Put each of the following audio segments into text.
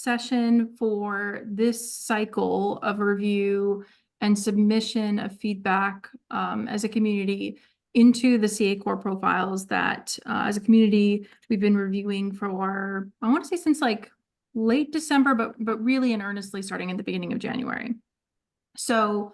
session for this cycle of review and submission of feedback as a community into the CA core profiles that as a community we've been reviewing for, I want to say since like late December, but really and earnestly starting in the beginning of January. So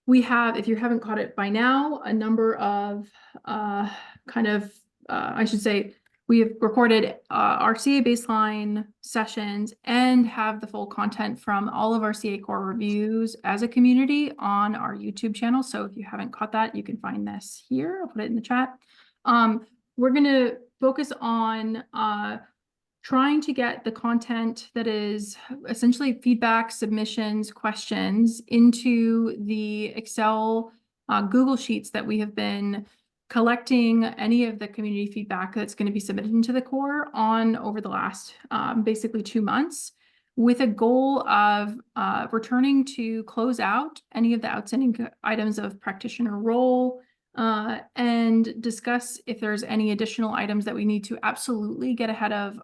we have, if you haven't caught it by now, a number of I should say, we have recorded our CA baseline sessions and have the full content from all of our CA core reviews as a community on our YouTube channel. So if you haven't caught that, you can find this here. I'll put it in the chat. We're going to focus on trying to get the content that is essentially feedback, submissions, questions into the Excel Google Sheets that we have been collecting any of the community feedback that's going to be submitted into the core on over the last basically 2 months, with a goal of returning to close out any of the outstanding items of practitioner role, and discuss if there's any additional items that we need to absolutely get ahead of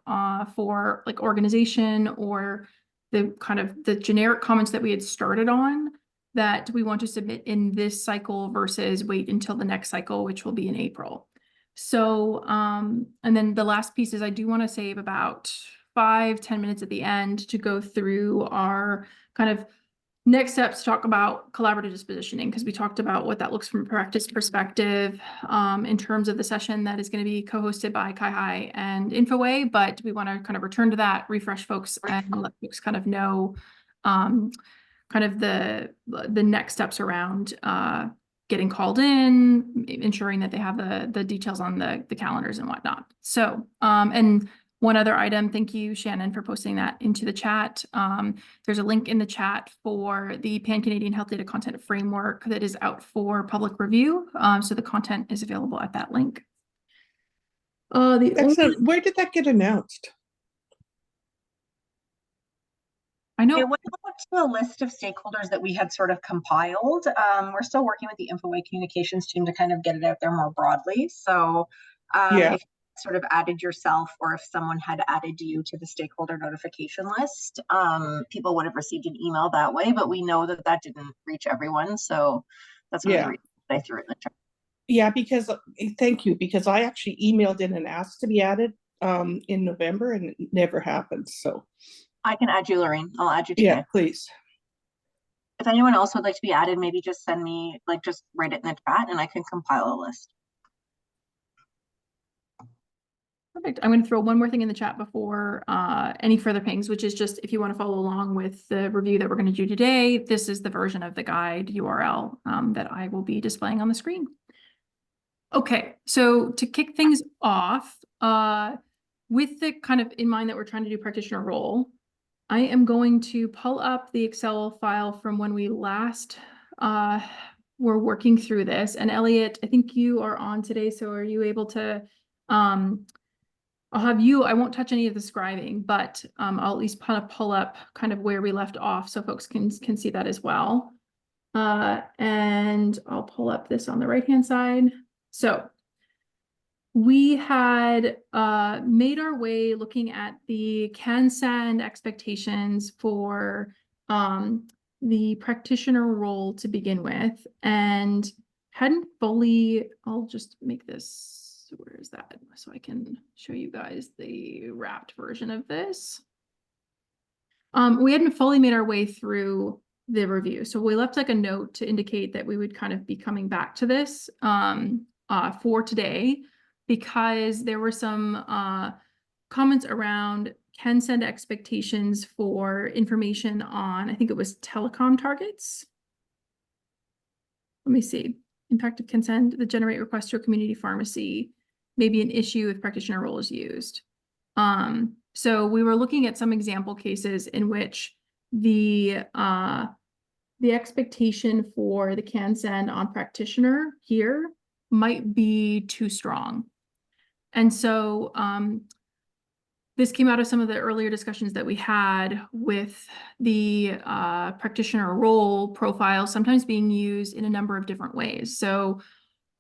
for like organization, or the kind of the generic comments that we had started on that we want to submit in this cycle versus wait until the next cycle, which will be in April. So, and then the last piece is I do want to save about 5-10 minutes at the end to go through our kind of next steps to talk about collaborative dispositioning, because we talked about what that looks from a practice perspective in terms of the session that is going to be co-hosted by Kai and InfoWay, but we want to kind of return to that, refresh folks, and let folks kind of know kind of the next steps around getting called in, ensuring that they have the details on the calendars and whatnot. So, and one other item, thank you, Shannon, for posting that into the chat. There's a link in the chat for the Pan-Canadian Health Data Content Framework that is out for public review. So the content is available at that link. Excellent. Where did that get announced? I know it went out to a list of stakeholders that we had sort of compiled. We're still working with the InfoWay communications team to kind of get it out there more broadly. So if you sort of added yourself, or if someone had added you to the stakeholder notification list, people would have received an email that way, but we know that that didn't reach everyone. So that's one of the reasons I threw it in the chat. Yeah, because thank you, because I actually emailed in and asked to be added in November, and it never happened. So I can add you, Lorraine. I'll add you today. Yeah, please. If anyone else would like to be added, maybe just send me, like, just write it in the chat and I can compile a list. Perfect. I'm going to throw one more thing in the chat before any further pings, which is just if you want to follow along with the review that we're going to do today, this is the version of the guide URL that I will be displaying on the screen. Okay, so to kick things off, with the kind of in mind that we're trying to do practitioner role, I am going to pull up the Excel file from when we last were working through this. And Elliot, I think you are on today, so are you able to, I'll have you, I won't touch any of the scribing, but I'll at least kind of pull up kind of where we left off so folks can see that as well. And I'll pull up this on the right-hand side. So we had made our way looking at the CAN-SAND expectations for the practitioner role to begin with, and hadn't fully, I'll just make this, where is that? So I can show you guys the wrapped version of this. We hadn't fully made our way through the review. So we left like a note to indicate that we would kind of be coming back to this for today, because there were some comments around CAN-SAND expectations for information on, I think it was telecom targets. Let me see. Impact of CAN-SAND, the generate request to a community pharmacy, maybe an issue if practitioner role is used. So we were looking at some example cases in which the expectation for the CAN-SAND on practitioner here might be too strong. And so this came out of some of the earlier discussions that we had with the practitioner role profile sometimes being used in a number of different ways. So,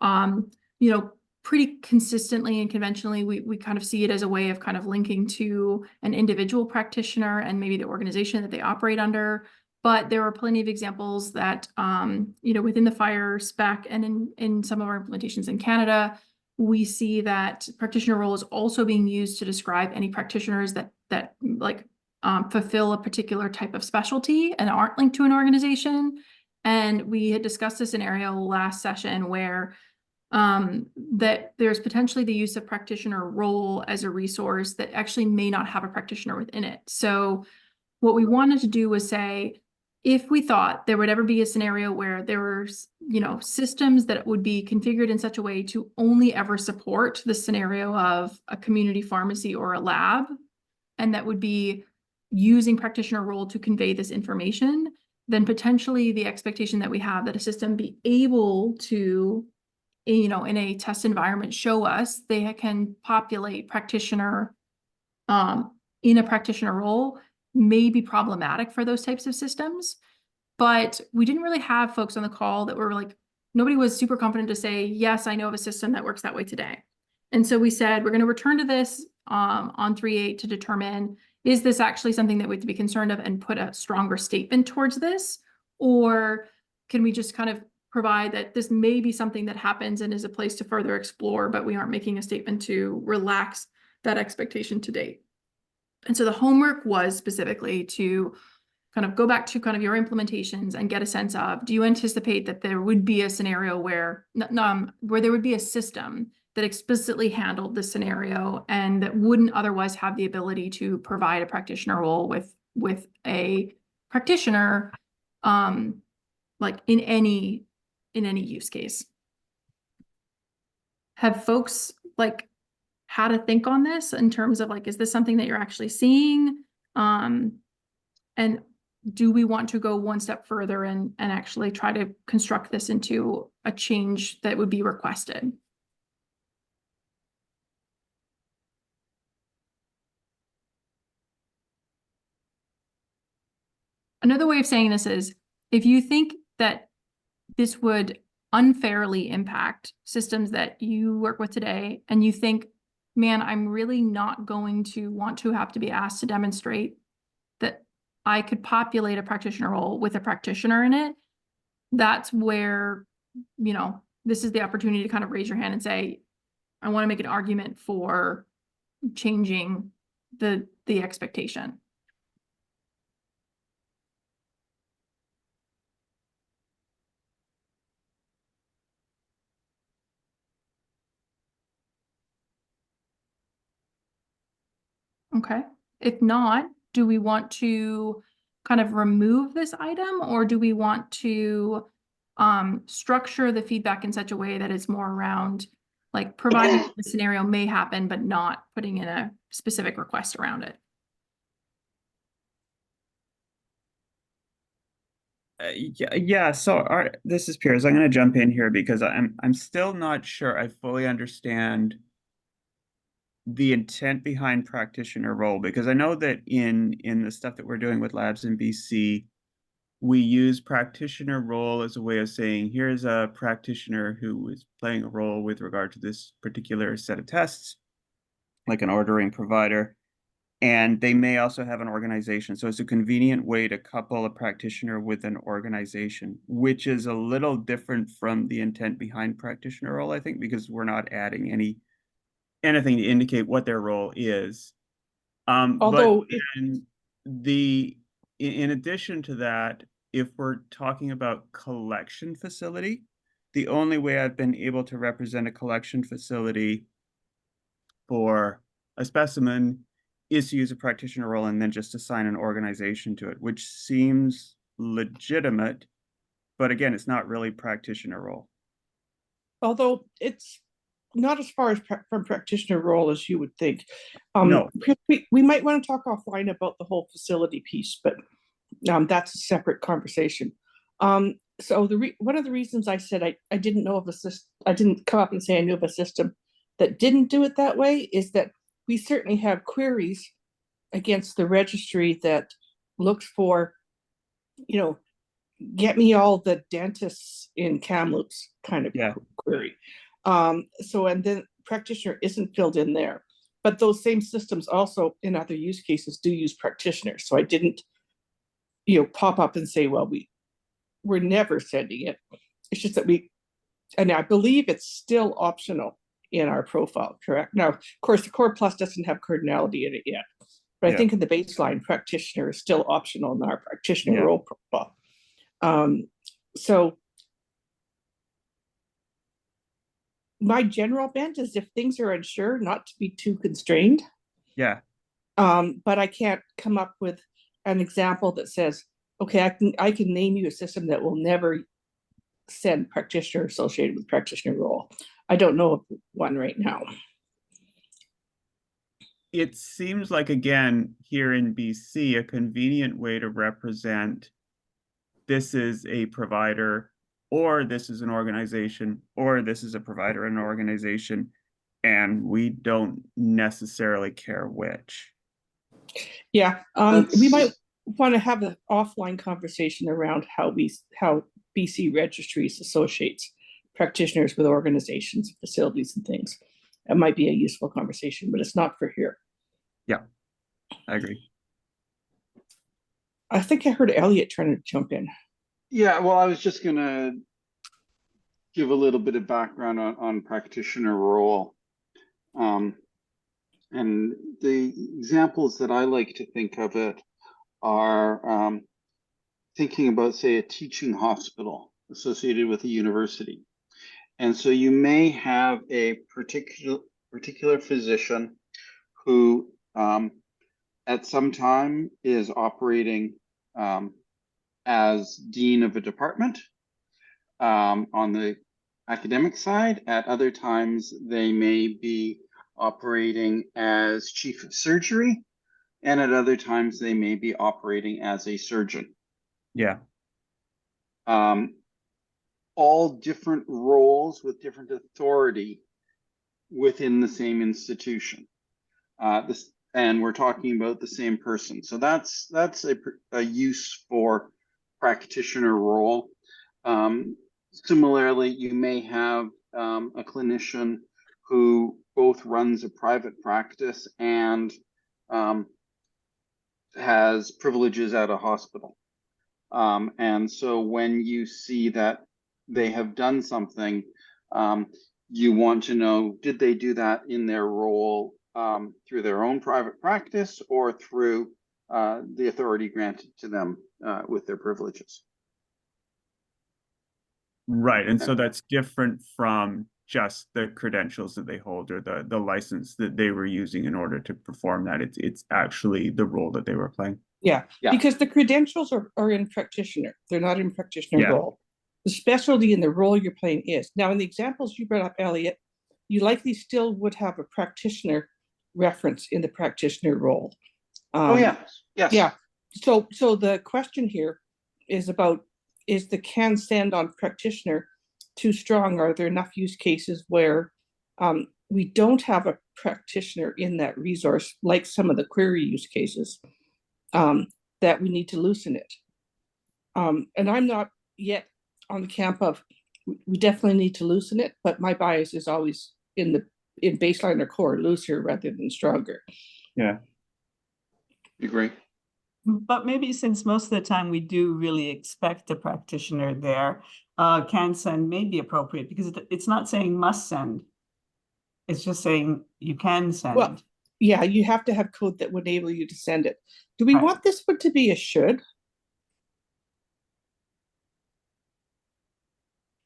you know, pretty consistently and conventionally, we kind of see it as a way of kind of linking to an individual practitioner and maybe the organization that they operate under. But there are plenty of examples that, within the FHIR spec and in some of our implementations in Canada, we see that practitioner role is also being used to describe any practitioners that fulfill a particular type of specialty and aren't linked to an organization. And we had discussed this scenario last session where that there's potentially the use of practitioner role as a resource that actually may not have a practitioner within it. So what we wanted to do was say, if we thought there would ever be a scenario where there were, systems that would be configured in such a way to only ever support the scenario of a community pharmacy or a lab, and that would be using practitioner role to convey this information, then potentially the expectation that we have that a system be able to, in a test environment, show us they can populate practitioner in a practitioner role may be problematic for those types of systems. But we didn't really have folks on the call that were like, nobody was super confident to say, yes, I know of a system that works that way today. And so we said, we're going to return to this on 3.8 to determine, is this actually something that we have to be concerned of and put a stronger statement towards this? Or can we just kind of provide that this may be something that happens and is a place to further explore, but we aren't making a statement to relax that expectation to date? And so the homework was specifically to kind of go back to kind of your implementations and get a sense of, do you anticipate that there would be a scenario where there would be a system that explicitly handled this scenario and that wouldn't otherwise have the ability to provide a practitioner role with a practitioner, like in any use case? Have folks had to think on this in terms of is this something that you're actually seeing? And do we want to go one step further and actually try to construct this into a change that would be requested? Another way of saying this is, if you think that this would unfairly impact systems that you work with today, and you think, man, I'm really not going to want to have to be asked to demonstrate that I could populate a practitioner role with a practitioner in it, that's where, this is the opportunity to kind of raise your hand and say, I want to make an argument for changing the expectation. Okay. If not, do we want to kind of remove this item, or do we want to structure the feedback in such a way that it's more around providing the scenario may happen, but not putting in a specific request around it? Yeah. So this is Piers. I'm going to jump in here because I'm still not sure I fully understand the intent behind practitioner role, because I know that in the stuff that we're doing with labs in BC, we use practitioner role as a way of saying, here's a practitioner who is playing a role with regard to this particular set of tests, like an ordering provider. And they may also have an organization. So it's a convenient way to couple a practitioner with an organization, which is a little different from the intent behind practitioner role, I think, because we're not adding anything to indicate what their role is. Although in addition to that, if we're talking about collection facility, the only way I've been able to represent a collection facility for a specimen is to use a practitioner role and then just assign an organization to it, which seems legitimate, but again, it's not really practitioner role. although it's not as far as from practitioner role as you would think. No. We might want to talk offline about the whole facility piece, but that's a separate conversation. So one of the reasons I said I didn't know of a system, I didn't come up and say I knew of a system that didn't do it that way, is that we certainly have queries against the registry that looks for, get me all the dentists in Kamloops kind of query. So, and then practitioner isn't filled in there. But those same systems also in other use cases do use practitioners. So I didn't, pop up and say, well, we're never sending it. It's just that and I believe it's still optional in our profile, correct? Now, of course, the Core Plus doesn't have cardinality in it yet, but I think in the baseline, practitioner is still optional in our practitioner role profile. So my general bent is if things are unsure, not to be too constrained. Yeah. But I can't come up with an example that says, okay, I can name you a system that will never send practitioner associated with practitioner role. I don't know of one right now. It seems like, again, here in BC, a convenient way to represent this is a provider, or this is an organization, or this is a provider and an organization, and we don't necessarily care which. Yeah, we might want to have an offline conversation around how BC Registries associates practitioners with organizations, facilities, and things. It might be a useful conversation, but it's not for here. Yeah, I agree. I think I heard Elliot trying to jump in. Yeah, well, I was just going to give a little bit of background on practitioner role. And the examples that I like to think of it are thinking about, say, a teaching hospital associated with a university. And so you may have a particular physician who at some time is operating as dean of a department on the academic side. At other times, they may be operating as chief of surgery, and at other times, they may be operating as a surgeon. Yeah. All different roles with different authority within the same institution. And we're talking about the same person. So that's a use for practitioner role. Similarly, you may have a clinician who both runs a private practice and has privileges at a hospital. And so when you see that they have done something, you want to know, did they do that in their role through their own private practice or through the authority granted to them with their privileges? Right. And so that's different from just the credentials that they hold or the license that they were using in order to perform that. It's actually the role that they were playing. Yeah, because the credentials are in practitioner. They're not in practitioner role. The specialty in the role you're playing is. Now, in the examples you brought up, Elliot, you likely still would have a practitioner reference in the practitioner role. Yes. Yeah. So the question here is about, is the can send on practitioner too strong? Are there enough use cases where we don't have a practitioner in that resource, like some of the query use cases, that we need to loosen it? And I'm not yet on the camp of we definitely need to loosen it, but my bias is always in baseline or core, looser rather than stronger. Yeah. Agree. But maybe since most of the time we do really expect a practitioner there, can send may be appropriate because it's not saying must send. It's just saying you can send. Well, yeah, you have to have code that would enable you to send it. Do we want this one to be a should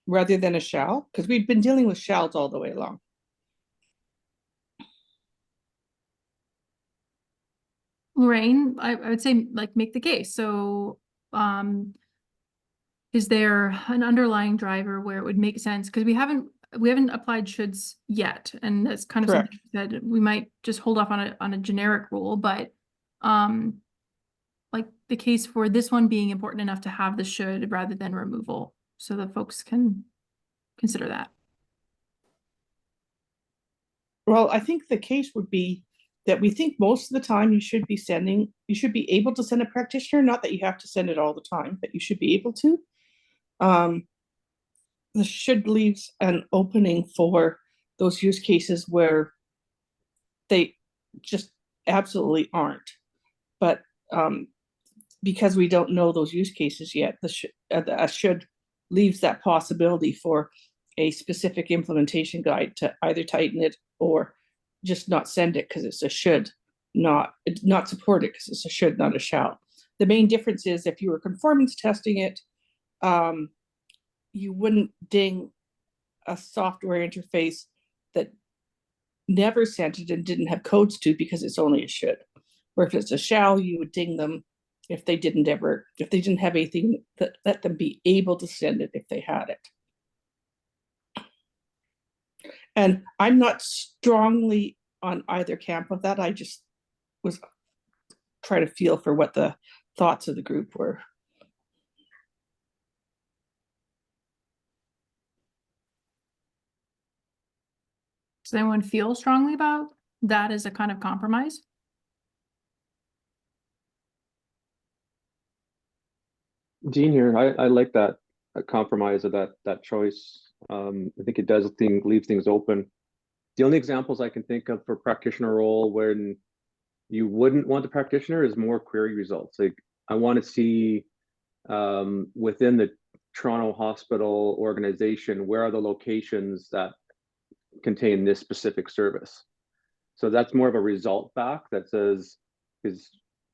rather than a shall? Because we've been dealing with shalls all the way along. Lorraine, I would say like make the case. So is there an underlying driver where it would make sense? Because we haven't applied shoulds yet, and that's kind of something that we might just hold off on a generic rule, but like the case for this one being important enough to have the should rather than removal, so that folks can consider that. Well, I think the case would be that we think most of the time you should be able to send a practitioner, not that you have to send it all the time, but you should be able to. the should leaves an opening for those use cases where they just absolutely aren't. But because we don't know those use cases yet, the should leaves that possibility for a specific implementation guide to either tighten it or just not send it because it's a should, not support it because it's a should, not a shall. The main difference is if you were conformance testing it, you wouldn't ding a software interface that never sent it and didn't have codes to because it's only a should. Or if it's a shall, you would ding them if they didn't have anything that let them be able to send it if they had it. And I'm not strongly on either camp of that. I just was trying to feel for what the thoughts of the group were. Does anyone feel strongly about that as a kind of compromise? Dean here, I like that compromise of that choice. I think it does leave things open. The only examples I can think of for practitioner role when you wouldn't want the practitioner is more query results. Like I want to see within the Toronto Hospital organization, where are the locations that contain this specific service? So that's more of a result back that says, because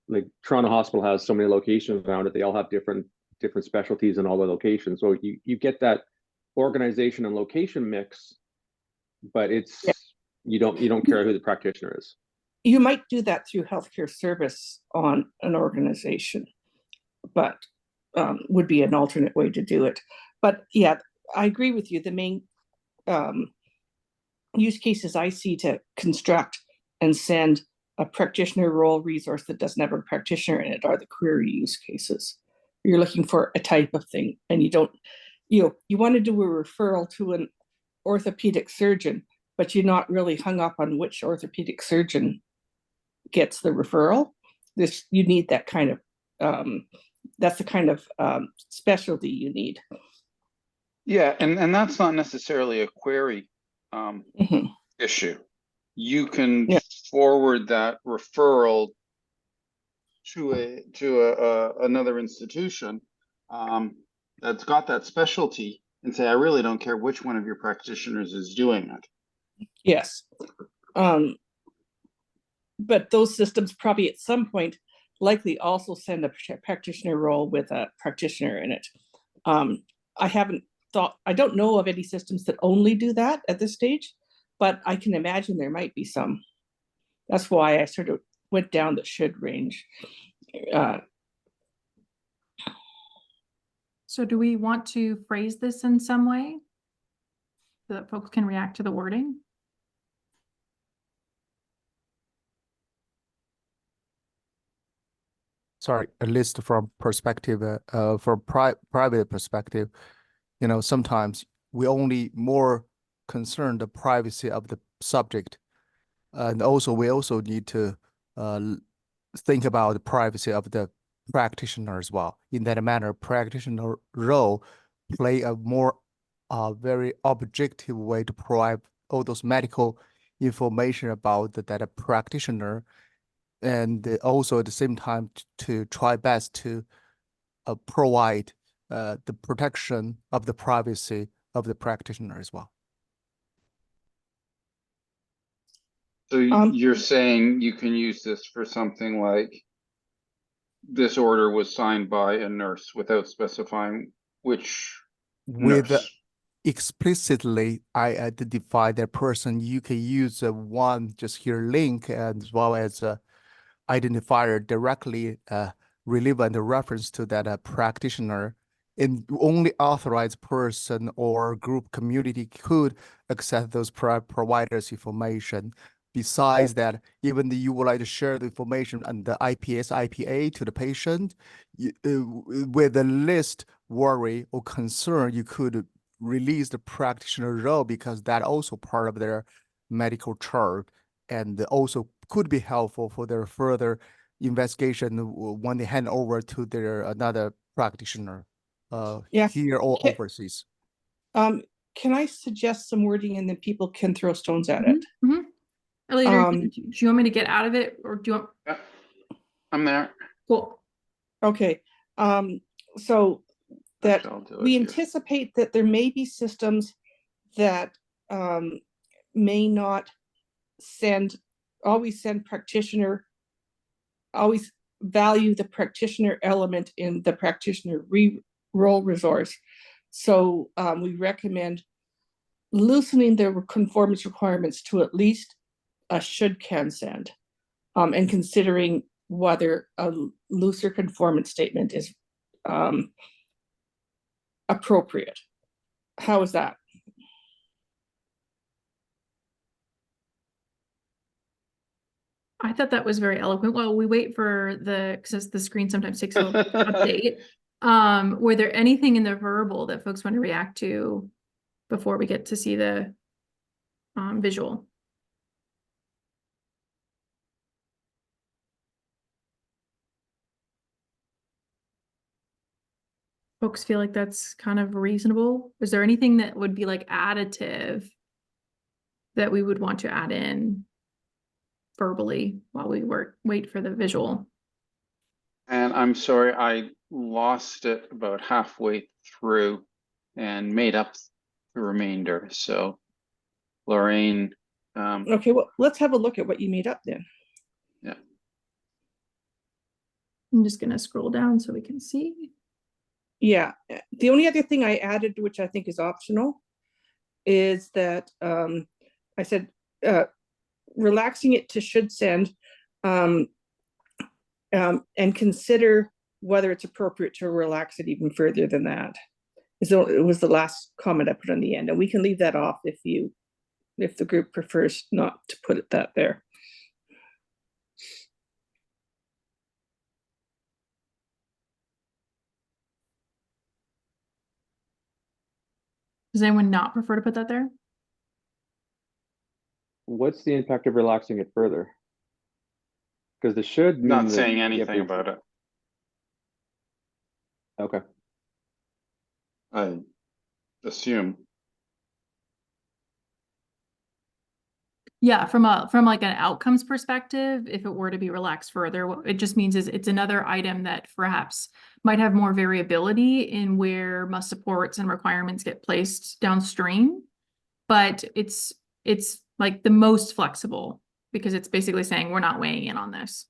like Toronto Hospital has so many locations around it, they all have different specialties in all the locations. So you get that organization and location mix, but it's you don't care who the practitioner is. You might do that through healthcare service on an organization, but would be an alternate way to do it. But yeah, I agree with you. The main use cases I see to construct and send a practitioner role resource that doesn't have a practitioner in it are the query use cases. You're looking for a type of thing and you don't, you want to do a referral to an orthopedic surgeon, but you're not really hung up on which orthopedic surgeon gets the referral. You need that kind of, that's the kind of specialty you need. Yeah, and that's not necessarily a query issue. You can forward that referral to another institution that's got that specialty and say, I really don't care which one of your practitioners is doing it. Yes. But those systems probably at some point likely also send a practitioner role with a practitioner in it. I don't know of any systems that only do that at this stage, but I can imagine there might be some. That's why I sort of went down the should range. So do we want to phrase this in some way so that folks can react to the wording? Sorry, at least from perspective, from private perspective, sometimes we only more concerned the privacy of the subject, and also we also need to think about the privacy of the practitioner as well. In that manner, practitioner role play a more very objective way to provide all those medical information about that practitioner, and also at the same time to try best to provide the protection of the privacy of the practitioner as well. So you're saying you can use this for something like this order was signed by a nurse without specifying which nurse? Explicitly, I identify that person. You can use one just here link as well as identifier directly relevant reference to that practitioner, and only authorized person or group community could access those providers' information. Besides that, even you would like to share the information and the IPS, IPA to the patient, with the least worry or concern, you could release the practitioner role because that also part of their medical chart and also could be helpful for their further investigation when they hand over to their another practitioner here or overseas. Can I suggest some wording and then people can throw stones at it? Later, Um, do you want me to get out of it or do you want? Yeah, I'm there. Cool. Okay, so that Actually, I'll do it we here. anticipate that there may be systems that may not always value the practitioner element in the practitioner role resource. So we recommend loosening the conformance requirements to at least a should can send, and considering whether a looser conformance statement is appropriate. How is that? I thought that was very eloquent. While we wait for because the screen sometimes takes a little to update. Were there anything in the verbal that folks want to react to before we get to see the visual? Folks feel like that's kind of reasonable. Is there anything that would be like additive that we would want to add in verbally while we wait for the visual? And I'm sorry, I lost it about halfway through and made up the remainder. So Lorraine, Okay, well, let's have a look at what you made up then. yeah. I'm just gonna scroll down so we can see. Yeah, the only other thing I added, which I think is optional, is that I said relaxing it to should send, and consider whether it's appropriate to relax it even further than that. So it was the last comment I put on the end, and we can leave that off if the group prefers not to put it there. Does anyone not prefer to put that there? What's the impact of relaxing it further? Because the should mean Not that saying you have anything to- about it. Okay. I assume. Yeah, from like an outcomes perspective, if it were to be relaxed further, what it just means is it's another item that perhaps might have more variability in where must supports and requirements get placed downstream. But it's like the most flexible because it's basically saying we're not weighing in on this.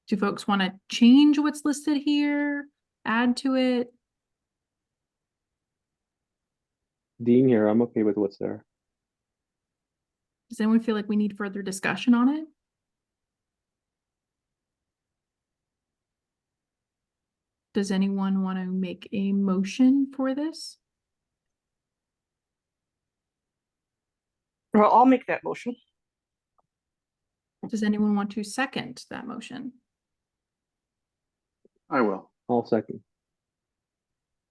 Do folks want to change what's listed here? Add to it? Dean here, I'm okay with what's there. Does anyone feel like we need further discussion on it? Does anyone want to make a motion for this? Well, I'll make that motion. Does anyone want to second that motion? I will. I'll second.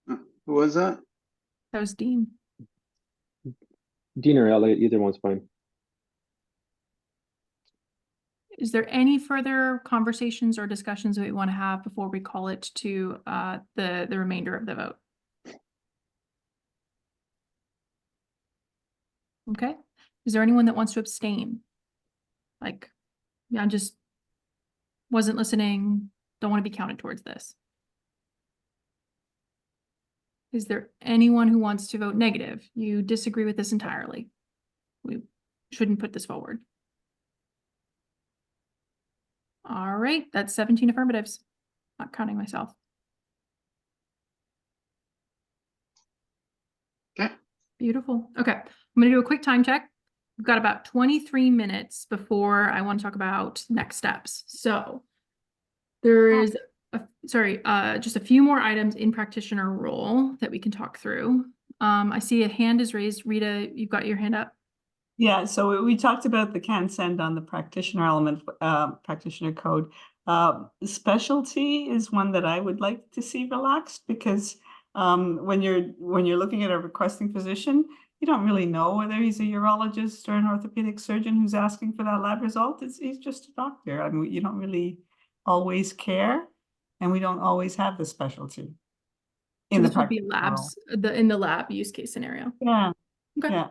Who was that? That was Dean. Dean or Elliot, either one's fine. Is there any further conversations or discussions that we want to have before we call it to the remainder of the vote? Okay. Is there anyone that wants to abstain? Like, yeah, I just wasn't listening, don't want to be counted towards this. Is there anyone who wants to vote negative? You disagree with this entirely. We shouldn't put this forward. All right, that's 17 affirmatives. Not counting myself. Okay. Beautiful. Okay, I'm gonna do a quick time check. We've got about 23 minutes before I want to talk about next steps. So there is, just a few more items in practitioner role that we can talk through. I see a hand is raised. Rita, you've got your hand up. Yeah, so we talked about the can send on the practitioner element, practitioner code. Specialty is one that I would like to see relaxed because when you're looking at a requesting physician, you don't really know whether he's a urologist or an orthopedic surgeon who's asking for that lab result. He's just a doctor. I mean, you don't really always care, and we don't always have the specialty So in the this would be practitioner role. labs, in the lab use case scenario. Yeah, Okay. yeah.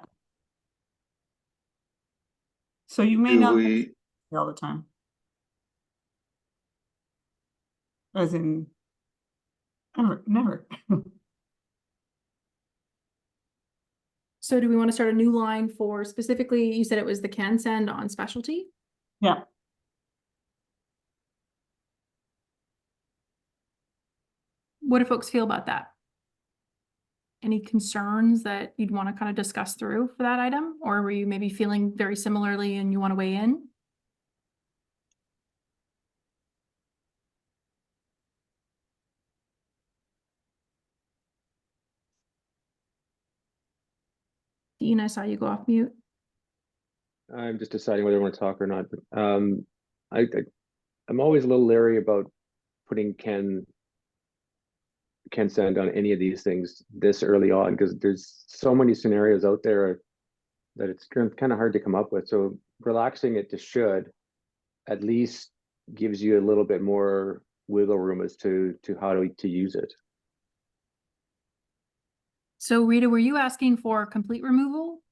So you may Do not we, all the time. As in, never. So do we want to start a new line for specifically, you said it was the can send on specialty? Yeah, What do folks feel about that? Any concerns that you'd want to kind of discuss through for that item? Or were you maybe feeling very similarly and you want to weigh in? Dean, I saw you go off mute. I'm just deciding whether I want to talk or not, but I'm always a little leery about putting can send on any of these things this early on, because there's so many scenarios out there that it's kind of hard to come up with. So relaxing it to should at least gives you a little bit more wiggle room as to how to use it. So Rita, were you asking for complete removal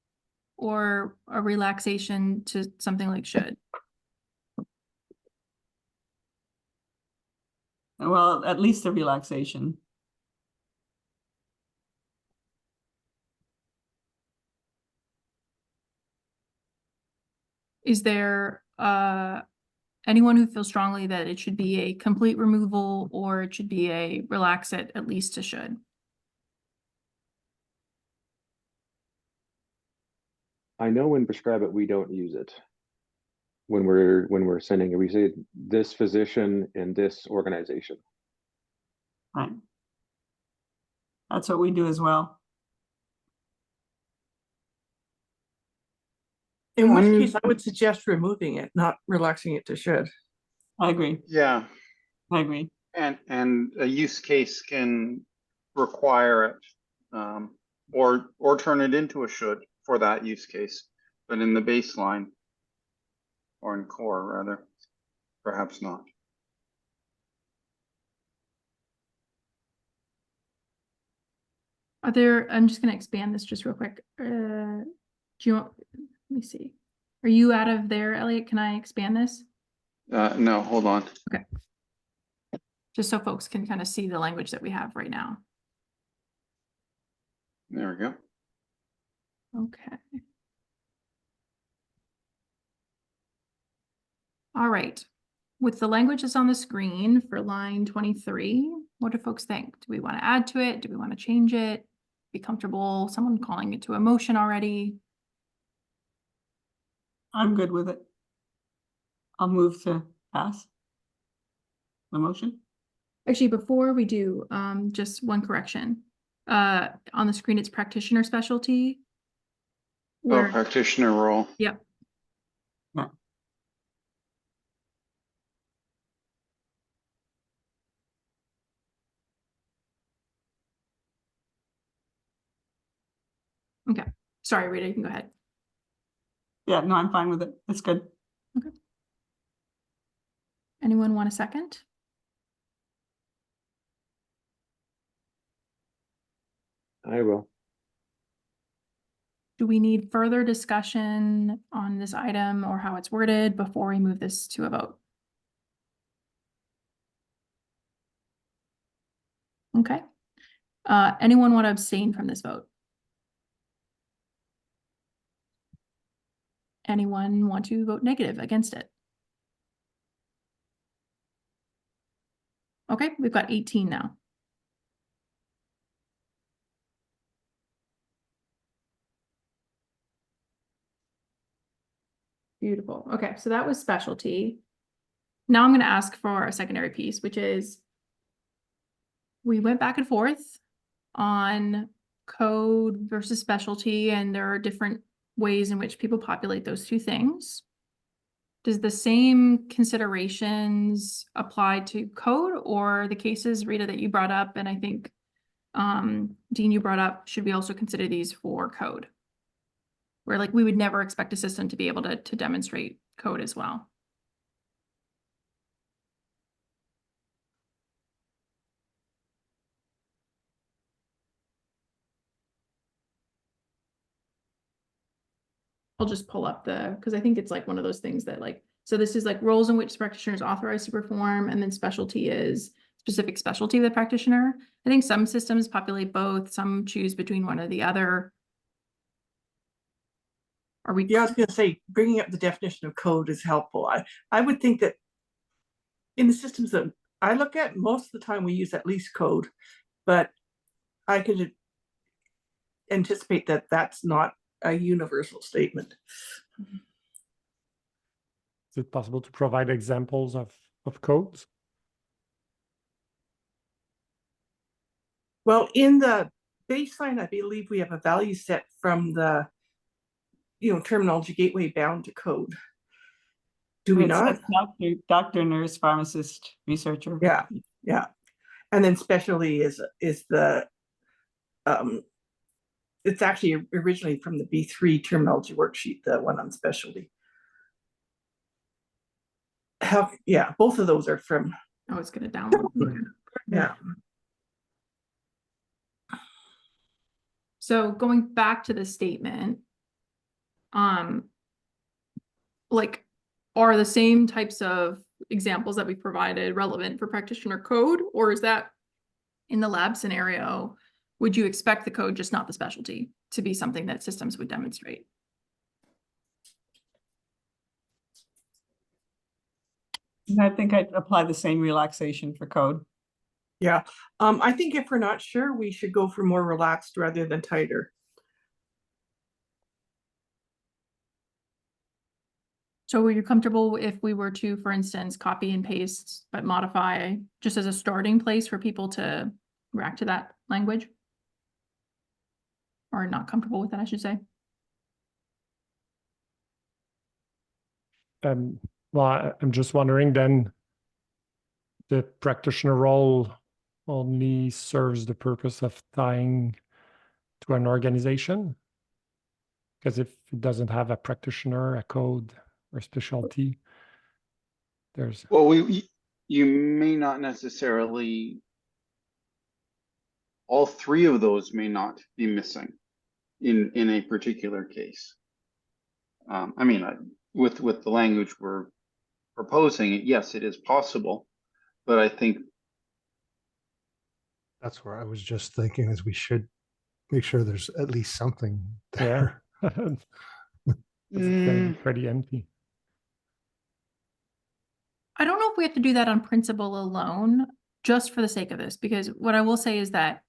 or a relaxation to something like should? well, at least a relaxation. Is there anyone who feels strongly that it should be a complete removal or it should be a relax it at least to should? I know when prescribe it, we don't use it. When we're sending it, we say this physician and this organization. Right. That's what we do as well. In which case I would suggest removing it, not relaxing it to should. I agree. yeah, I agree. and a use case can require it, or turn it into a should for that use case, but in the baseline or in core rather, perhaps not. Are there, I'm just going to expand this just real quick. Do you want, let me see. Are you out of there, Elliot? Can I expand this? No, hold on. Okay. Just so folks can kind of see the language that we have right now. There we go. Okay. All right. With the language that's on the screen for line 23, what do folks think? Do we want to add to it? Do we want to change it? Be comfortable? Someone calling it to a motion already? I'm good with it. I'll move to pass the motion. Actually, before we do, just one correction. On the screen, it's practitioner specialty. Oh, practitioner role. Yep. Yeah. Okay. Sorry, Rita, you can go ahead. Yeah, no, I'm fine with it. It's good. Okay. Anyone want a second? I will. Do we need further discussion on this item or how it's worded before we move this to a vote? Okay. Anyone want to abstain from this vote? Anyone want to vote negative against it? Okay, we've got 18 now. Beautiful. Okay, so that was specialty. Now I'm going to ask for a secondary piece, which is we went back and forth on code versus specialty, and there are different ways in which people populate those two things. Does the same considerations apply to code or the cases, Rita, that you brought up? And I think, Dean, you brought up, should we also consider these for code? where like we would never expect a system to be able to demonstrate code as well. I'll just pull up because I think it's like one of those things that like, so this is like roles in which practitioners authorized to perform, and then specialty is specific specialty of the practitioner. I think some systems populate both, some choose between one or the other. Are we? Yeah, I was going to say, bringing up the definition of code is helpful. I would think that in the systems that I look at, most of the time we use at least code, but I could anticipate that that's not a universal statement. Is it possible to provide examples of codes? Well, in the baseline, I believe we have a value set from the, terminology gateway bound to code. Do we not? Doctor, nurse, pharmacist, researcher. Yeah. And then specialty is the, it's actually originally from the B3 terminology worksheet, the one on specialty. Both of those are from. Oh, it's going to download. Yeah. So going back to the statement, like, are the same types of examples that we provided relevant for practitioner code, or is that in the lab scenario, would you expect the code, just not the specialty, to be something that systems would demonstrate? I think I'd apply the same relaxation for code. Yeah. I think if we're not sure, we should go for more relaxed rather than tighter. So were you comfortable if we were to, for instance, copy and paste, but modify just as a starting place for people to react to that language? Or not comfortable with that, I should say. Well, I'm just wondering then, the practitioner role only serves the purpose of tying to an organization? Because if it doesn't have a practitioner, a code, or specialty, there's... Well, you may not necessarily, all three of those may not be missing in a particular case. I mean, with the language we're proposing, yes, it is possible, but I think that's where I was just thinking is we should make sure there's at least something Yeah. there. It's gonna be pretty empty. I don't know if we have to do that on principle alone, just for the sake of this, because what I will say is that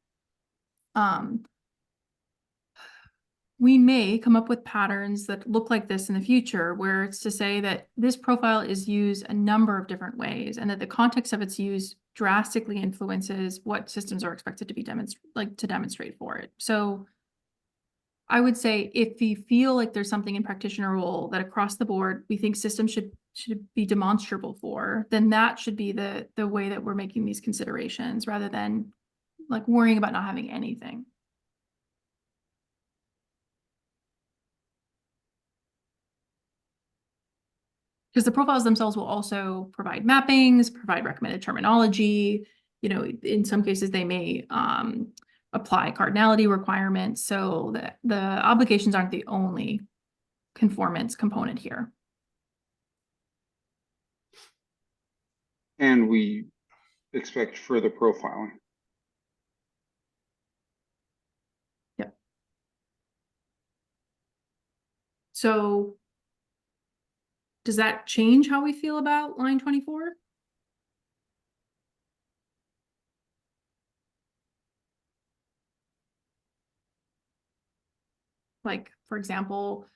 we may come up with patterns that look like this in the future, where it's to say that this profile is used a number of different ways, and that the context of its use drastically influences what systems are expected to be demonstrate for it. So I would say if you feel like there's something in practitioner role that across the board we think systems should be demonstrable for, then that should be the way that we're making these considerations, rather than like worrying about not having anything. Because the profiles themselves will also provide mappings, provide recommended terminology. In some cases they may apply cardinality requirements, so that the obligations aren't the only conformance component here. and we expect further profiling. Yep. So does that change how we feel about line 24? Like, for example,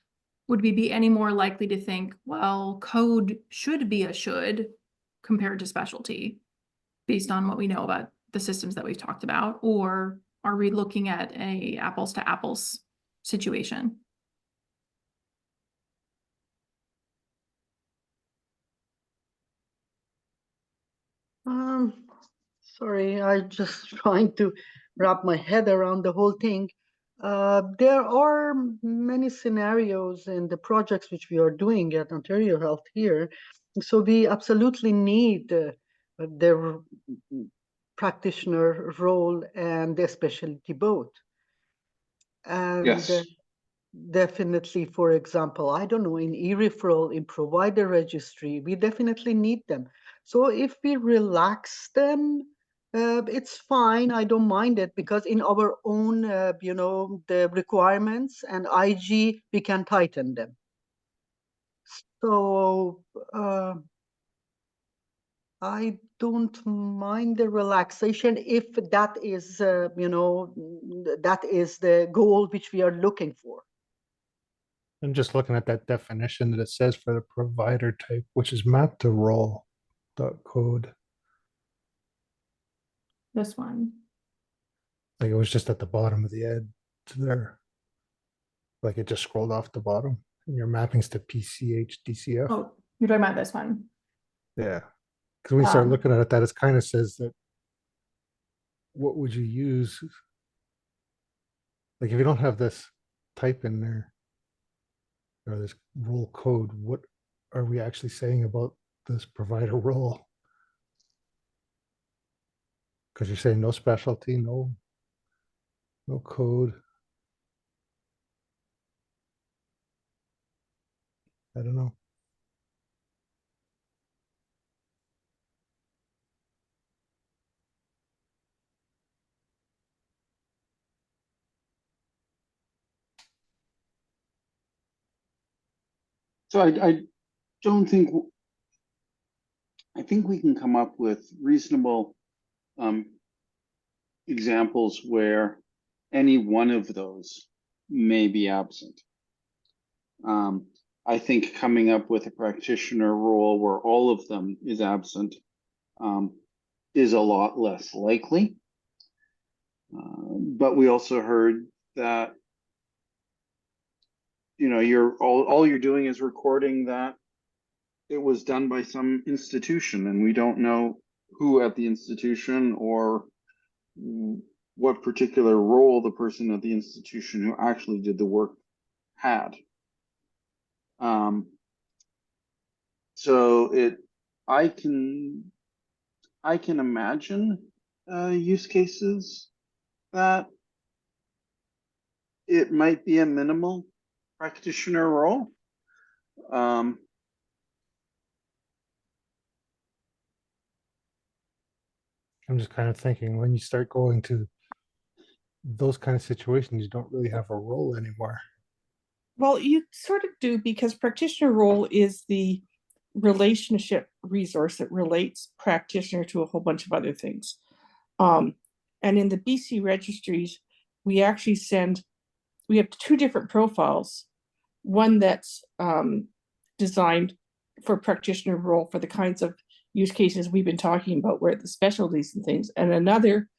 would we be any more likely to think, well, code should be a should compared to specialty based on what we know about the systems that we've talked about? Or are we looking at a apples to apples situation? Sorry, I just trying to wrap my head around the whole thing. There are many scenarios in the projects which we are doing at Ontario Health here. So we absolutely need their practitioner role and their specialty both. And Yes. definitely, for example, I don't know, in e-referral, in provider registry, we definitely need them. So if we relax them, it's fine. I don't mind it because in our own, the requirements and IG, we can tighten them. So I don't mind the relaxation if that is, that is the goal which we are looking for. I'm just looking at that definition that it says for the provider type, which is mapped to role.code. This one. Like it was just at the bottom of the edge there. Like it just scrolled off the bottom. And your mappings to PCH, DCF. Oh, you're talking about this one. Yeah. Because when you start Um, looking at it, that it kind of says that what would you use? Like if you don't have this type in there or this role code, what are we actually saying about this provider role? Because you're saying no specialty, no code. I don't know. So I don't think, I think we can come up with reasonable examples where any one of those may be absent. I think coming up with a practitioner role where all of them is absent is a lot less likely. But we also heard that, you know, all you're doing is recording that it was done by some institution, and we don't know who at the institution or what particular role the person at the institution who actually did the work had. So I can imagine use cases that it might be a minimal practitioner role. I'm just kind of thinking when you start going to those kind of situations, you don't really have a role anymore. Well, you sort of do, because practitioner role is the relationship resource that relates practitioner to a whole bunch of other things. And in the BC registries, we actually we have two different profiles. One that's designed for practitioner role for the kinds of use cases we've been talking about, where the specialties and things, and another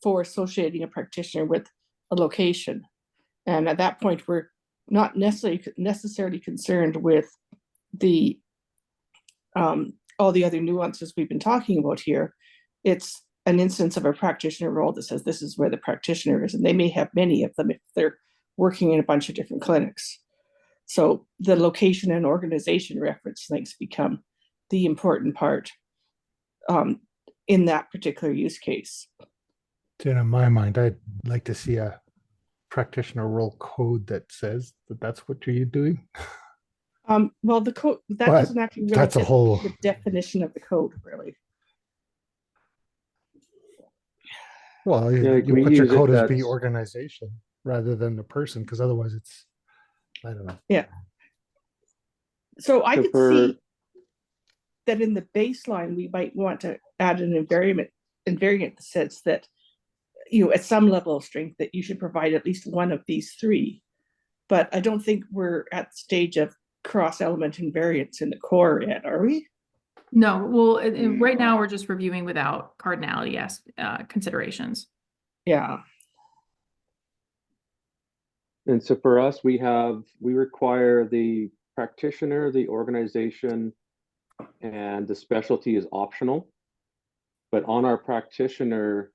for associating a practitioner with a location. And at that point, we're not necessarily concerned with the all the other nuances we've been talking about here. It's an instance of a practitioner role that says this is where the practitioner is, and they may have many of them if they're working in a bunch of different clinics. So the location and organization reference links become the important part in that particular use case. Then in my mind, I'd like to see a practitioner role code that says that that's what you're doing. Well, the code that But doesn't actually really that's a fit whole the definition of the code, really. well, Yeah, you can we put your use it code as the that's- organization rather than the person, because otherwise it's I don't know. Yeah. So I So could for- see that in the baseline, we might want to add an invariant that says that, you know, at some level of strength that you should provide at least one of these three. But I don't think we're at the stage of cross-element invariance in the core yet, are we? No, well, right now we're just reviewing without cardinality considerations. Yeah. And so for us, we require the practitioner, the organization, and the specialty is optional. But on our practitioner,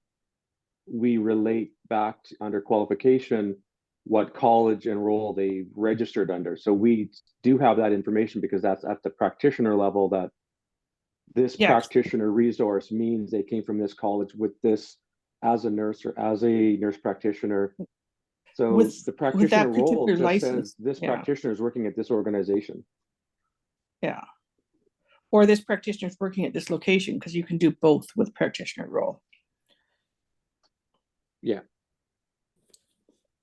we relate back to, under qualification what college and role they registered under. So we do have that information because that's at the practitioner level, that this Yes. practitioner resource means they came from this college with this as a nurse or as a nurse practitioner. So With- the with practitioner that role particular just license, says this yeah. practitioner is working at this organization. Yeah. Or this practitioner is working at this location, because you can do both with practitioner role. Yeah.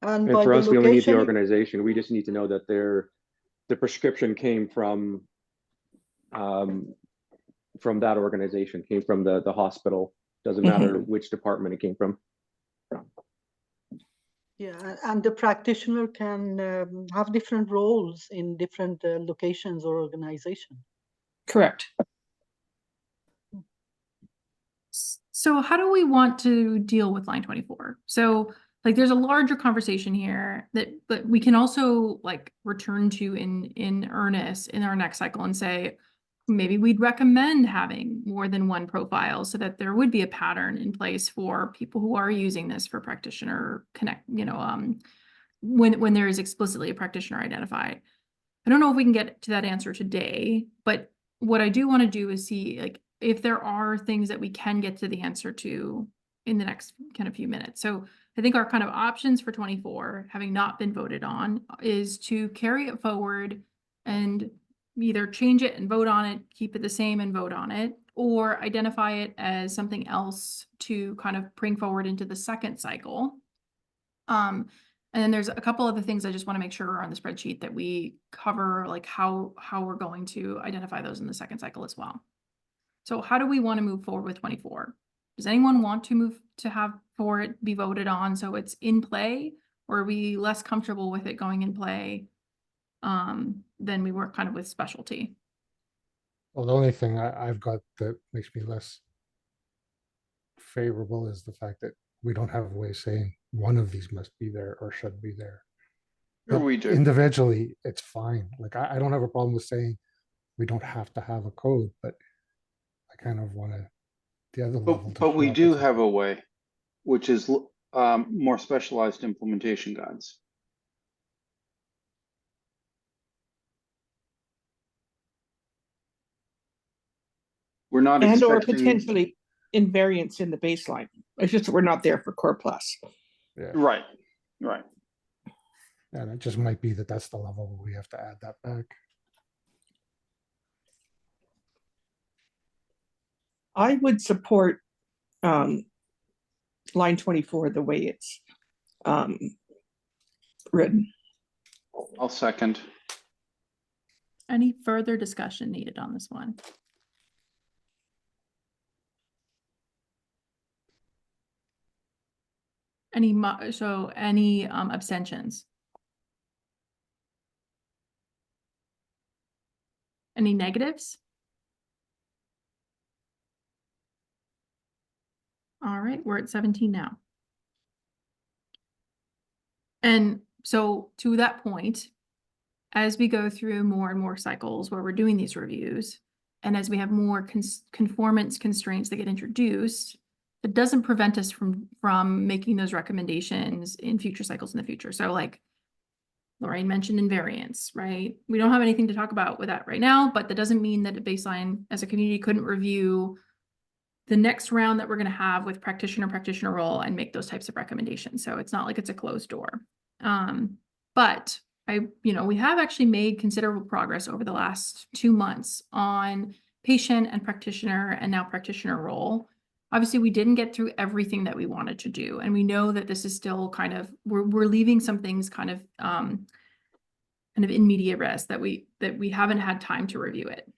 And And by for the us, we only need the location, organization. We just need to know that the prescription came from that organization, came from the hospital. Doesn't matter which department it came from. yeah, and the practitioner can have different roles in different locations or organizations. Correct. So how do we want to deal with line 24? So like there's a larger conversation here but we can also like return to in earnest in our next cycle and say, maybe we'd recommend having more than one profile so that there would be a pattern in place for people who are using this for practitioner connect, when there is explicitly a practitioner identified. I don't know if we can get to that answer today, but what I do want to do is see like if there are things that we can get to the answer to in the next kind of few minutes. So I think our kind of options for 24, having not been voted on, is to carry it forward and either change it and vote on it, keep it the same and vote on it, or identify it as something else to kind of bring forward into the second cycle. And then there's a couple other things I just want to make sure are on the spreadsheet that we cover, like how we're going to identify those in the second cycle as well. So how do we want to move forward with 24? Does anyone want to move to have for it be voted on so it's in play, or are we less comfortable with it going in play than we were kind of with specialty? Well, the only thing I've got that makes me less favorable is the fact that we don't have a way of saying one of these must be there or should be there. Sure But we do. individually, it's fine. Like I don't have a problem with saying we don't have to have a code, but I kind of want to the other level to But we show up do and say, have a way, which is more specialized implementation guides. We're not And or expecting, potentially invariants in the baseline. It's just that we're not there for Core Plus. yeah. right. And it just might be that that's the level where we have to add that back. I would support line 24 the way it's written. I'll second. Any further discussion needed on this one? Any abstentions? Any negatives? All right, we're at 17 now. And so to that point, as we go through more and more cycles where we're doing these reviews, and as we have more conformance constraints that get introduced, it doesn't prevent us from making those recommendations in future cycles in the future. So like Lorraine mentioned invariance, right? We don't have anything to talk about with that right now, but that doesn't mean that a baseline as a community couldn't review the next round that we're going to have with practitioner role and make those types of recommendations. So it's not like it's a closed door. But we have actually made considerable progress over the last 2 months on patient and practitioner and now practitioner role. Obviously, we didn't get through everything that we wanted to do. And we know that this is still kind of, we're leaving some things kind of in media res that we haven't had time to review it.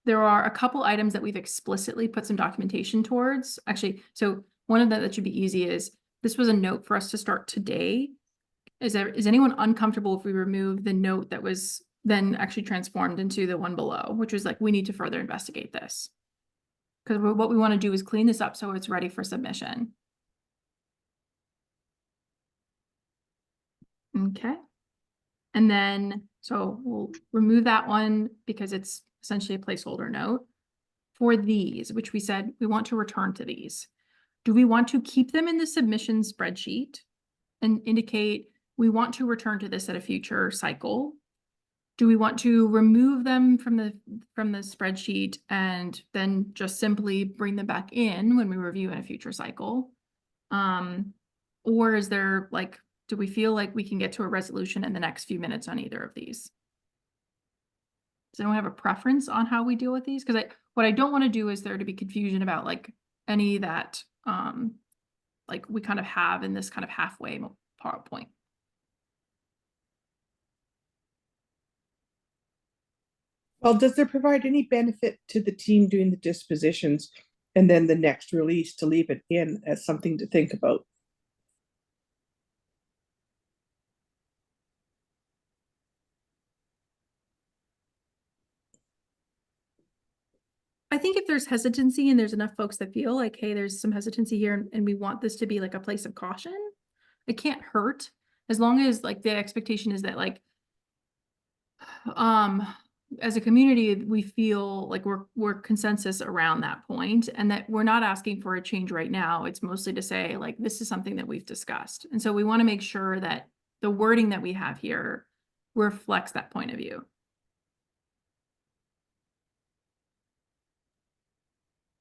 There are a couple items that we've explicitly put some documentation towards. Actually, so one of that should be easy is, this was a note for us to start today. Is anyone uncomfortable if we remove the note that was then actually transformed into the one below, which was like, we need to further investigate this? Because what we want to do is clean this up so it's ready for submission. Okay. And then, so we'll remove that one because it's essentially a placeholder note. For these, which we said we want to return to these, do we want to keep them in the submission spreadsheet and indicate we want to return to this at a future cycle. Do we want to remove them from the spreadsheet and then just simply bring them back in when we review in a future cycle? Or is there like, do we feel like we can get to a resolution in the next few minutes on either of these? Does anyone have a preference on how we deal with these? Because what I don't want to do is there to be confusion about like any that like we kind of have in this kind of halfway PowerPoint. Well, does there provide any benefit to the team doing the dispositions and then the next release to leave it in as something to think about? I think if there's hesitancy and there's enough folks that feel like, hey, there's some hesitancy here and we want this to be like a place of caution, it can't hurt as long as like the expectation is that like, as a community, we feel like we're consensus around that point and that we're not asking for a change right now. It's mostly to say like, this is something that we've discussed. And so we want to make sure that the wording that we have here reflects that point of view.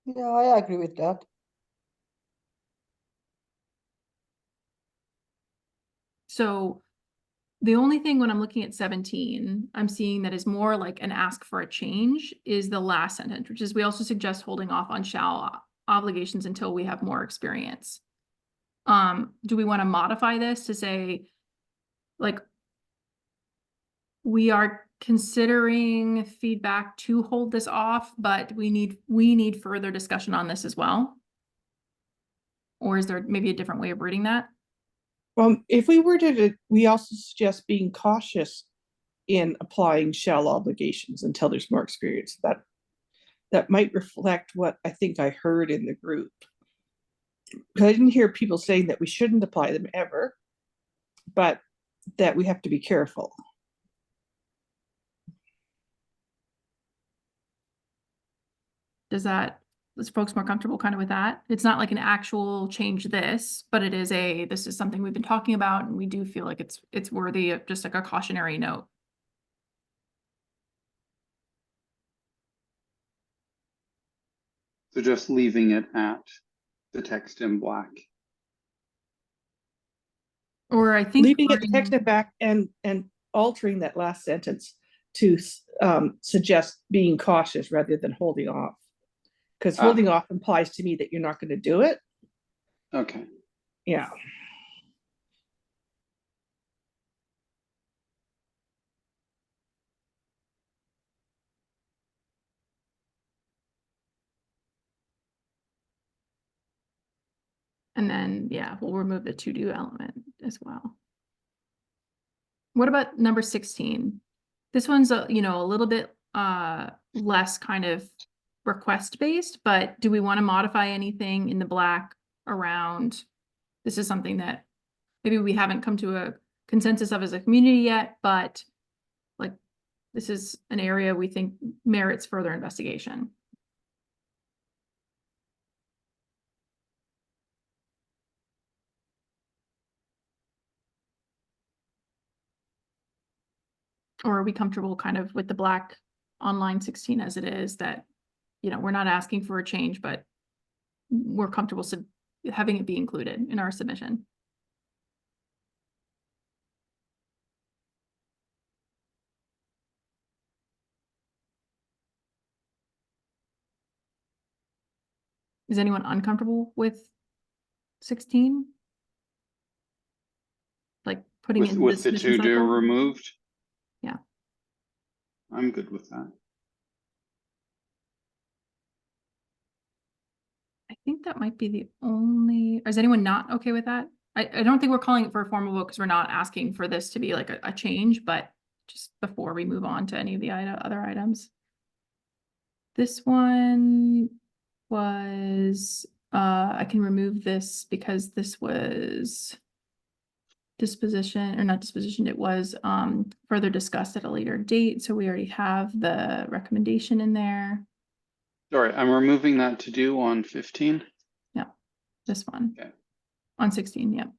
Yeah, I agree with that. So the only thing when I'm looking at 17, I'm seeing that is more like an ask for a change is the last sentence, which is we also suggest holding off on shall obligations until we have more experience. Do we want to modify this to say, like, we are considering feedback to hold this off, but we need further discussion on this as well? Or is there maybe a different way of reading that? If we were to, we also suggest being cautious in applying shall obligations until there's more experience. That might reflect what I think I heard in the group. I didn't hear people saying that we shouldn't apply them ever, but that we have to be careful. Is folks more comfortable kind of with that? It's not like an actual change this, but it is this is something we've been talking about and we do feel like it's worthy of just like a cautionary note. So just leaving it at the text in black. Or I think leaving it text it back and altering that last sentence to suggest being cautious rather than holding off. Because holding off implies to me that you're not going to do it. Okay. Yeah. And then, yeah, we'll remove the to-do element as well. What about number 16? This one's a little bit less kind of request based, but do we want to modify anything in the black around this is something that maybe we haven't come to a consensus of as a community yet, but like this is an area we think merits further investigation? Or are we comfortable kind of with the black on line 16 as it is that, we're not asking for a change, but we're comfortable having it be included in our submission? Is anyone uncomfortable with 16? Like putting in with the to-do removed? Yeah. I'm good with that. I think that might be the only, is anyone not okay with that? I don't think we're calling it for a formal vote because we're not asking for this to be like a change, but just before we move on to any of the other items. This one was, I can remove this because this was disposition or not disposition. It was further discussed at a later date. So we already have the recommendation in there. All right, I'm removing that to do on 15. Yeah, this one. Okay. On 16, yep.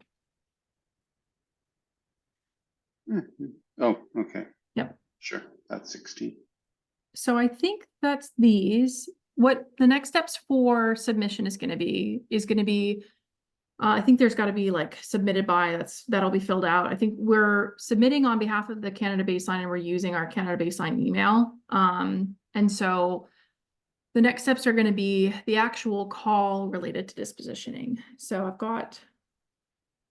Oh, okay. Yep. Sure. That's 16. So I think that's these. What the next steps for submission is going to be, I think there's got to be like submitted by, that'll be filled out. I think we're submitting on behalf of the Canada Baseline and we're using our Canada Baseline email. And so the next steps are going to be the actual call related to dispositioning. So I've got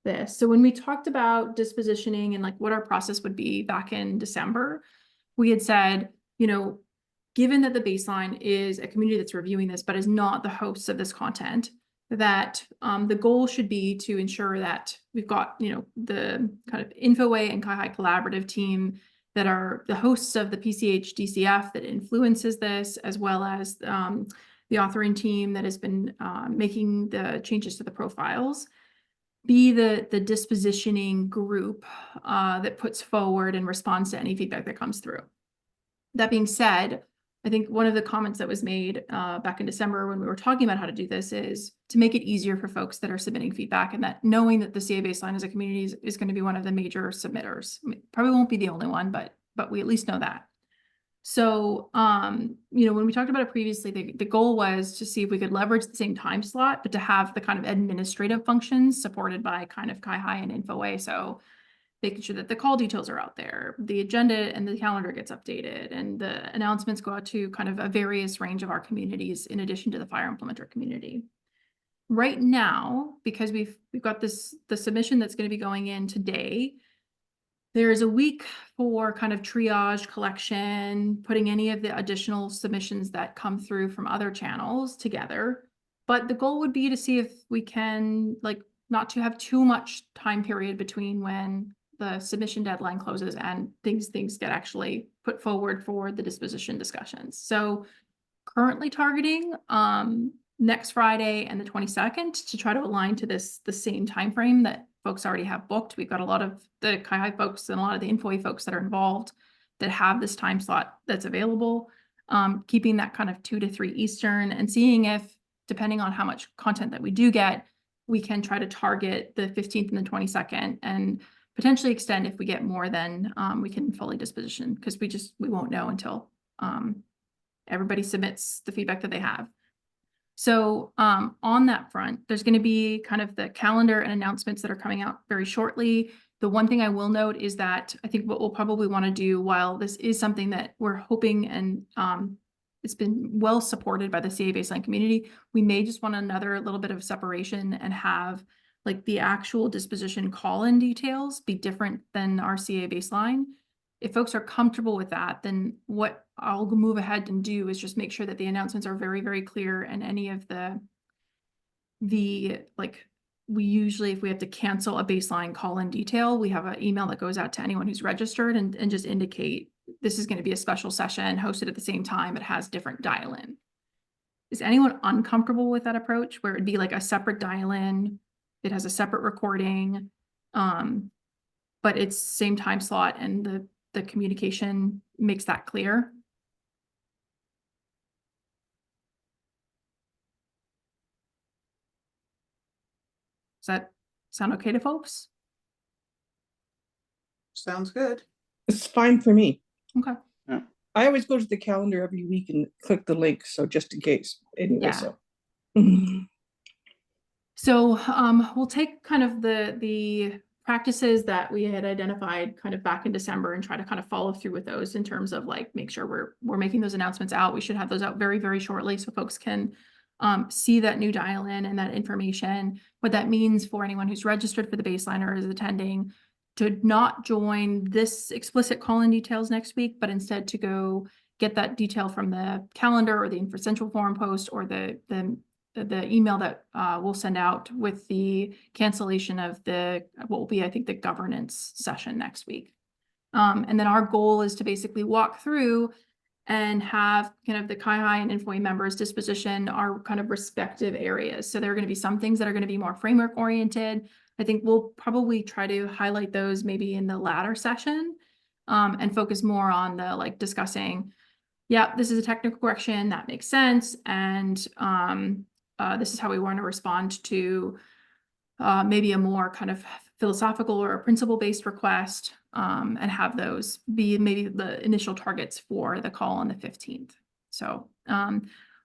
this. So when we talked about dispositioning and like what our process would be back in December, we had said, given that the baseline is a community that's reviewing this, but is not the hosts of this content, that the goal should be to ensure that we've got, the kind of InfoWay and ChiHi collaborative team that are the hosts of the PCH DCF that influences this, as well as the authoring team that has been making the changes to the profiles, be the dispositioning group that puts forward and responds to any feedback that comes through. That being said, I think one of the comments that was made back in December when we were talking about how to do this is to make it easier for folks that are submitting feedback, and that knowing that the CA Baseline as a community is going to be one of the major submitters. I mean, probably won't be the only one, but we at least know that. So, when we talked about it previously, the goal was to see if we could leverage the same time slot, but to have the kind of administrative functions supported by kind of ChiHi and InfoWay. So making sure that the call details are out there, the agenda and the calendar gets updated, and the announcements go out to kind of a various range of our communities in addition to the FHIR implementer community. Right now, because we've got the submission that's going to be going in today, there's a week for kind of triage, collection, putting any of the additional submissions that come through from other channels together. But the goal would be to see if we can, like, not to have too much time period between when the submission deadline closes and things get actually put forward for the disposition discussions. So currently targeting next Friday and the 22nd to try to align to the same time frame that folks already have booked. We've got a lot of the ChiHi folks and a lot of the InfoWay folks that are involved that have this time slot that's available, keeping that kind of 2 to 3 Eastern, and seeing if, depending on how much content that we do get, we can try to target the 15th and the 22nd and potentially extend if we get more than we can fully disposition, because we won't know until everybody submits the feedback that they have. So on that front, there's going to be kind of the calendar and announcements that are coming out very shortly. The one thing I will note is that I think what we'll probably want to do, while this is something that we're hoping and it's been well supported by the CA Baseline community, we may just want another little bit of separation and have like the actual disposition call-in details be different than our CA Baseline. If folks are comfortable with that, then what I'll move ahead and do is just make sure that the announcements are very, very clear, and any of the like, we usually, if we have to cancel a baseline call-in detail, we have an email that goes out to anyone who's registered and just indicate this is going to be a special session hosted at the same time. It has different dial-in. Is anyone uncomfortable with that approach where it'd be like a separate dial-in? It has a separate recording, but it's same time slot, and the communication makes that clear. Does that sound okay to folks? Sounds good. It's fine for me. Okay. Yeah. I always go to the calendar every week and click the link, so just in case. Anyway, Yeah. so. So we'll take kind of the practices that we had identified kind of back in December and try to kind of follow through with those in terms of like make sure we're making those announcements out. We should have those out very, very shortly so folks can see that new dial-in and that information, what that means for anyone who's registered for the baseline or is attending, to not join this explicit call-in details next week, but instead to go get that detail from the calendar or the Info Central forum post or the email that we'll send out with the cancellation of what will be, I think, the governance session next week. And then our goal is to basically walk through and have kind of the ChiHi and InfoWay members disposition our kind of respective areas. So there are going to be some things that are going to be more framework oriented. I think we'll probably try to highlight those maybe in the latter session and focus more on the like discussing, yeah, this is a technical correction, that makes sense. And this is how we want to respond to maybe a more kind of philosophical or a principle-based request, and have those be maybe the initial targets for the call on the 15th. So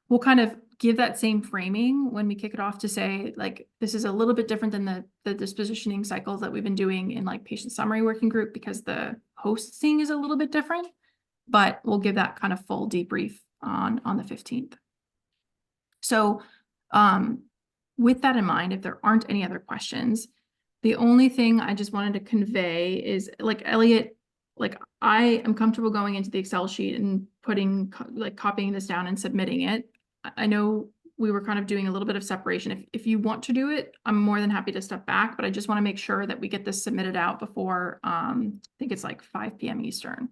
we'll kind of give that same framing when we kick it off to say, like, this is a little bit different than the dispositioning cycles that we've been doing in like patient summary working group, because the hosting is a little bit different, but we'll give that kind of full debrief on the 15th. So with that in mind, if there aren't any other questions, the only thing I just wanted to convey is, like, Elliot, like, I am comfortable going into the Excel sheet and putting, like, copying this down and submitting it. I know we were kind of doing a little bit of separation. If you want to do it, I'm more than happy to step back, but I just want to make sure that we get this submitted out before, I think it's like 5 p.m. Eastern.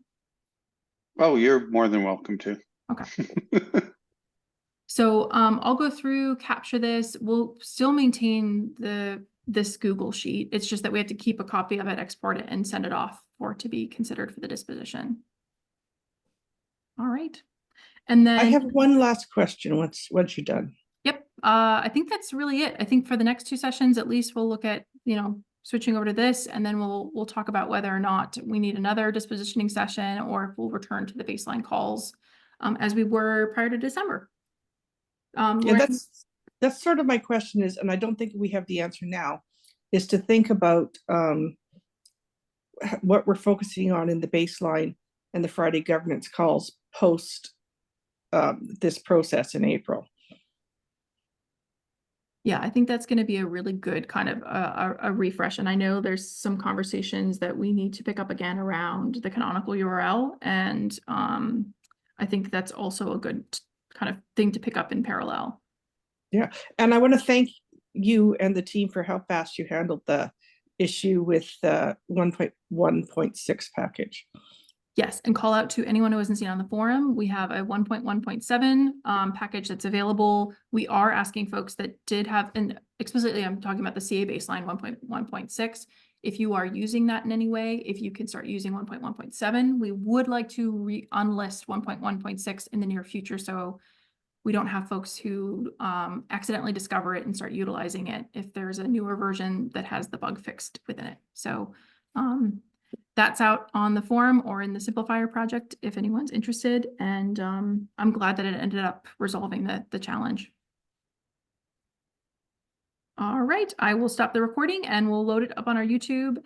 Oh, you're more than welcome to. Okay. So I'll go through, capture this. We'll still maintain this Google sheet. It's just that we have to keep a copy of it, export it, and send it off for it to be considered for the disposition. All right. And then I have one last question once you're done. Yep. I think that's really it. I think for the next 2 sessions, at least we'll look at, switching over to this, and then we'll talk about whether or not we need another dispositioning session, or if we'll return to the baseline calls as we were prior to December. And Lauren? that's sort of my question is, and I don't think we have the answer now, is to think about what we're focusing on in the baseline and the Friday governance calls post this process in April. Yeah, I think that's going to be a really good kind of a refresh. And I know there's some conversations that we need to pick up again around the canonical URL. And I think that's also a good kind of thing to pick up in parallel. Yeah, and I want to thank you and the team for how fast you handled the issue with the 1.1.6 package. Yes, and call out to anyone who hasn't seen on the forum. We have a 1.1.7 package that's available. We are asking folks that did have, and explicitly I'm talking about the CA baseline 1.1.6. If you are using that in any way, if you can start using 1.1.7, we would like to unlist 1.1.6 in the near future, so we don't have folks who accidentally discover it and start utilizing it if there's a newer version that has the bug fixed within it. So that's out on the forum or in the FHIR project if anyone's interested. And I'm glad that it ended up resolving the challenge. All right, I will stop the recording and we'll load it up on our YouTube